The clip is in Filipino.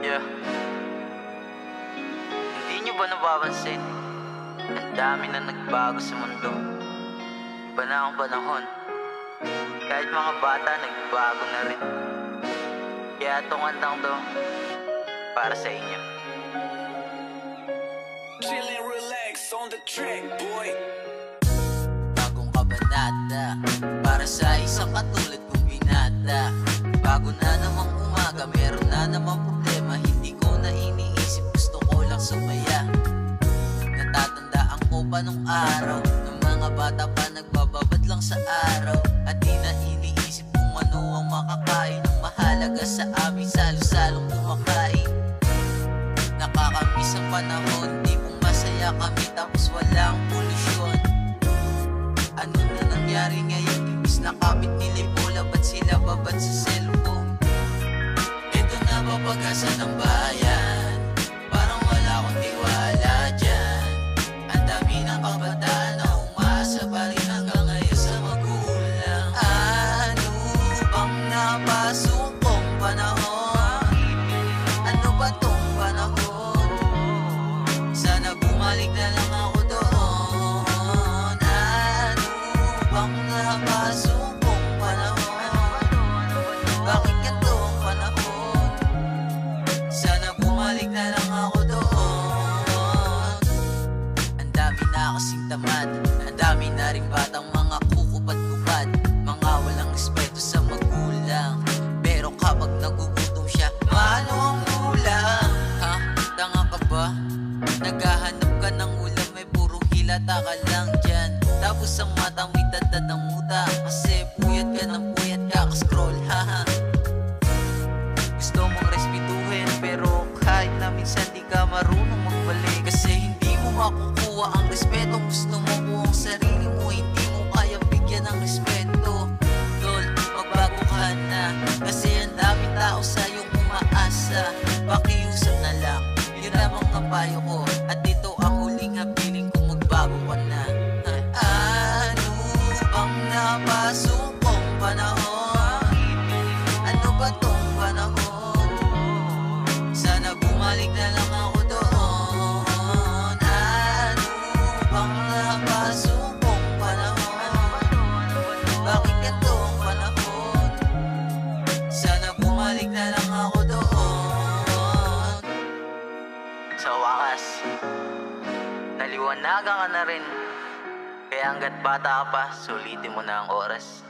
Yeah. Hindi nyo ba napapansin? Ang dami na nagbago sa mundo. Iba na ang panahon. Kahit mga bata nagbago na rin. Kaya itong kantang to para sa inyo. Chill and relax on the track, boy. Bagong kabanata para sa isang katulad kong binata. Bago na namang umaga, meron na namang problema. Hindi ko na iniisip, gusto ko lang sumaya. Natatandaan ko pa nung araw, ng mga bata pa nagbababad lang sa araw. At di na iniisip kung ano ang makakain. Ang mahalaga sa amin, salo-salong kumakain. Nakakamiss ang panahon, di pong masaya kami tapos walang polusyon. Ano na nangyari ngayon? Imbis na kapit nila bola, ba't sila babad sa cellphone? Ito na ba pag-asa ng bayan? Parang wala akong tiwala dyan. Ang dami ng kabataan na umasa pa rin hanggang ngayon sa magulang. Ano bang napasok kong panahon? Ano ba tong panahon? Sana bumalik na lang ako doon. Ano bang napasok kong panahon? Bakit ganito ang panahon? Sana bumalik na lang ako doon. Ang dami na kasing tamad, ang dami na rin batang mga kukupat-kupad, mga walang respeto sa magulang. Pero kapag nagugutom siya, paano ang ulam? Ha? Tanga ka ba? Naghahanap ka ng ulam, may puro hilata ka lang dyan. Tapos ang mata mo'y tadtad ng muta, kasi puyat ka ng puyat kaka-scroll, haha. Gusto mong respetuhin, pero kahit na minsan di ka marunong magbalik. Kasi hindi mo makukuha ang respeto. Gusto mo buong sarili mo, hindi mo kaya bigyan ng respeto. Tol, magbago ka na, kasi ang daming tao sa'yong umaasa. Pakiusap na lang, yun lamang ang payo ko. At ito ang huling habiling kung magbago ka na. Ano bang napasok kong panahon? Ano ba tong panahon? Sana bumalik na lang ako doon. Ano bang napasok kong panahon? Bakit ganito ang panahon? Sana bumalik na lang ako doon. Sa wakas, naliwanagan ka na rin. Kaya hanggat bata ka pa, sulitin mo na ang oras.